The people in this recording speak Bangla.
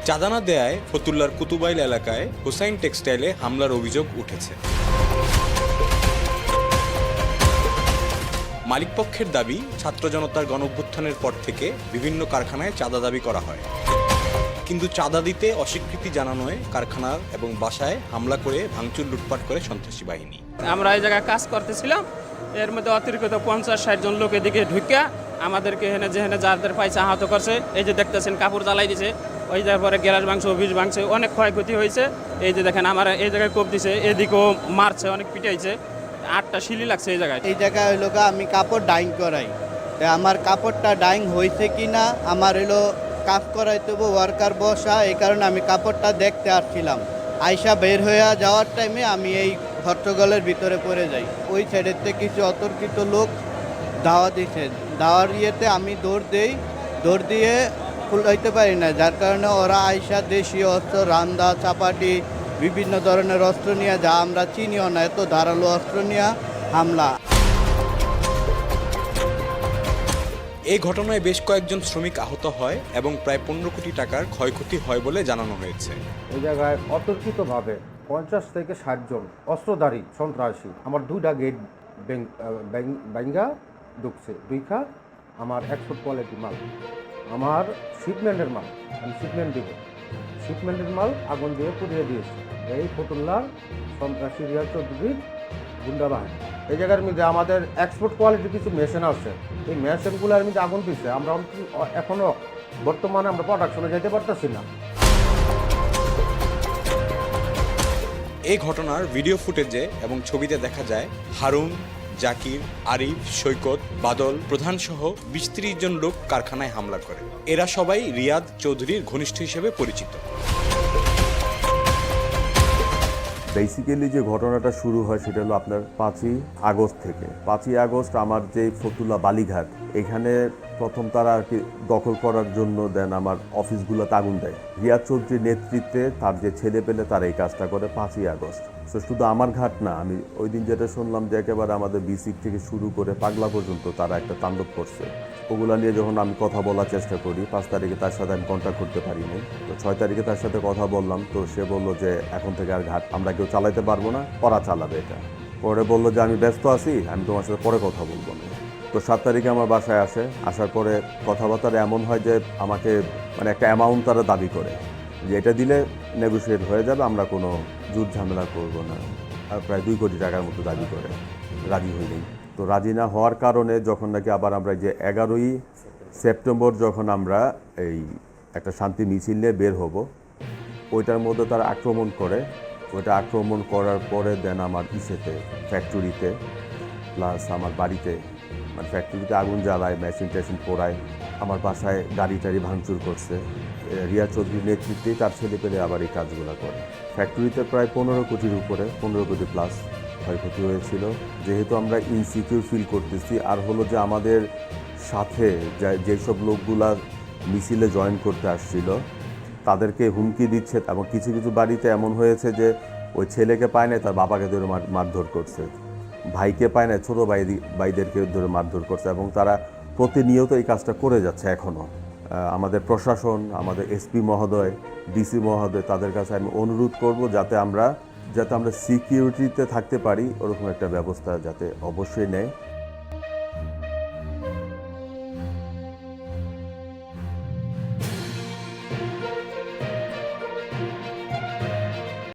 চাঁদা না দেয়ায় ফতুল্লার কুতুবাইল এলাকায় হোসাইন টেক্সটাইলে হামলার অভিযোগ উঠেছে। মালিকপক্ষের দাবি, ছাত্র জনতার গণঅভ্যুত্থানের পর থেকে বিভিন্ন কারখানায় চাঁদা দাবি করা হয়, কিন্তু চাঁদা দিতে অস্বীকৃতি জানানোয় কারখানার এবং বাসায় হামলা করে ভাঙচুর লুটপাট করে সন্ত্রাসী বাহিনী। আমরা এই জায়গায় কাজ করতেছিলাম, এর মধ্যে অতিরিক্ত 50-60 জন লোক এদিকে ঢুকিয়া আমাদেরকে যেখানে যাদের পাইছে আহত করছে। এই যে দেখতেছেন কাপড় জ্বালাই দিছে, ওই জায়গায় পরে গ্যালাস ভাঙছে, অফিস ভাঙছে, অনেক ক্ষয়ক্ষতি হয়েছে। এই যে দেখেন আমার এই জায়গায় কোপ দিছে, এদিকেও মারছে, অনেক পিটাইছে, 8টা শিলি লাগছে এই জায়গায়। এই জায়গায় হইলো আমি কাপড় ডাইং করাই, আমার কাপড়টা ডাইং হয়েছে কি না আমার হলো কাজ করাইতে ওয়ার্কার বসা, এই কারণে আমি কাপড়টা দেখতে আসছিলাম। আয়সা বের হয়ে যাওয়ার টাইমে আমি এই হট্টগোলের ভিতরে পড়ে যাই। ওই সাইডের থেকে কিছু অতর্কিত লোক দাওয়া দিছে, দাওয়ার ইয়েতে আমি দৌড় দিয়ে খুলাইতে পারি না, যার কারণে ওরা আয়সা দেশীয় অস্ত্র, রান্দা, চাপাটি, বিভিন্ন ধরনের অস্ত্র নিয়ে, যা আমরা চিনিও না, এত ধারালো অস্ত্র নিয়ে হামলা। এই ঘটনায় বেশ কয়েকজন শ্রমিক আহত হয় এবং প্রায় 15 কোটি টাকার ক্ষয়ক্ষতি হয় বলে জানানো হয়েছে। এই জায়গায় অতর্কিতভাবে 50 থেকে 60 জন অস্ত্রধারী সন্ত্রাসী আমার 2টা গেট ব্যাঙ্গা ঢুকছে, দুইখা আমার এক্সপোর্ট কোয়ালিটি মাল, আমার শিপমেন্টের মাল, আমি শিপমেন্ট দিব, শিপমেন্টের মাল আগুন দিয়ে পুড়িয়ে দিয়েছে। এই ফতুল্লার সন্ত্রাসী রিয়াজ চৌধুরীর গুন্ডা বাহিনী। এই জায়গার মধ্যে আমাদের এক্সপোর্ট কোয়ালিটির কিছু মেশিন আছে, এই মেশিনগুলোর মধ্যে আগুন দিচ্ছে। আমরা এখনও বর্তমানে আমরা প্রোডাকশনে যেতে পারতেছি না। এই ঘটনার ভিডিও ফুটেজে এবং ছবিতে দেখা যায় হারুন, জাকির, আরিফ, সৈকত, বাদল প্রধান সহ 20-30 জন লোক কারখানায় হামলা করে। এরা সবাই রিয়াদ চৌধুরীর ঘনিষ্ঠ হিসেবে পরিচিত। বেসিক্যালি যে ঘটনাটা শুরু হয় সেটা হলো আপনার 5ই আগস্ট থেকে। 5ই আগস্ট আমার যে ফতুল্লা বালিঘাট, এখানে প্রথম তারা আর কি দখল করার জন্য দেন আমার অফিসগুলোতে আগুন দেয়। রিয়াজ চৌধুরীর নেতৃত্বে তার যে ছেলে পেলে তারা এই কাজটা করে 5ই আগস্ট। তো শুধু আমার ঘাট না, আমি ওই দিন যেটা শুনলাম যে একেবারে আমাদের বিসিক থেকে শুরু করে পাগলা পর্যন্ত তারা একটা তাণ্ডব করছে। ওগুলা নিয়ে যখন আমি কথা বলার চেষ্টা করি, 5 তারিখে তার সাথে আমি কন্ট্যাক্ট করতে পারিনি। তো 6 তারিখে তার সাথে কথা বললাম, তো সে বললো যে এখন থেকে আর ঘাট আমরা কেউ চালাইতে পারবো না, ওরা চালাবে এটা। পরে বললো যে আমি ব্যস্ত আছি, আমি তোমার সাথে পরে কথা বলবো না। তো 7 তারিখে আমার বাসায় আসে, আসার পরে কথাবার্তা এমন হয় যে আমাকে মানে একটা অ্যামাউন্ট তারা দাবি করে যে এটা দিলে নেগোশিয়েট হয়ে যাবে, আমরা কোনো জুট ঝামেলা করবো না। আর প্রায় 2 কোটি টাকার মতো দাবি করে, রাজি হইলেই। তো রাজি না হওয়ার কারণে যখন নাকি আবার আমরা যে 11ই সেপ্টেম্বর যখন আমরা এই একটা শান্তি মিছিল নিয়ে বের হব, ওইটার মধ্যে তারা আক্রমণ করে। ওইটা আক্রমণ করার পরে দেন আমার ইসেতে ফ্যাক্টরিতে প্লাস আমার বাড়িতে, মানে ফ্যাক্টরিতে আগুন জ্বালায়, মেশিন টেশিন পোড়ায়, আমার বাসায় গাড়ি টাড়ি ভাঙচুর করছে। রিয়াজ চৌধুরীর নেতৃত্বেই তার ছেলে পেলে আবার এই কাজগুলো করে। ফ্যাক্টরিতে প্রায় 15 কোটির উপরে, 15 কোটি প্লাস ক্ষয়ক্ষতি হয়েছিল। যেহেতু আমরা ইনসিকিউর ফিল করতেছি, আর হলো যে আমাদের সাথে যেসব লোকগুলা মিছিলে জয়েন করতে আসছিল তাদেরকে হুমকি দিচ্ছে, এবং কিছু কিছু বাড়িতে এমন হয়েছে যে ওই ছেলেকে পায় না, তার বাবাকে ধরে মারধর করছে, ভাইকে পায় না, ছোটো ভাইদেরকে ধরে মারধর করছে, এবং তারা প্রতিনিয়ত এই কাজটা করে যাচ্ছে এখনও। আমাদের প্রশাসন, আমাদের এসপি মহোদয়, ডিসি মহোদয়, তাদের কাছে আমি অনুরোধ করব যাতে আমরা সিকিউরিটিতে থাকতে পারি, ওরকম একটা ব্যবস্থা যাতে অবশ্যই নেয়।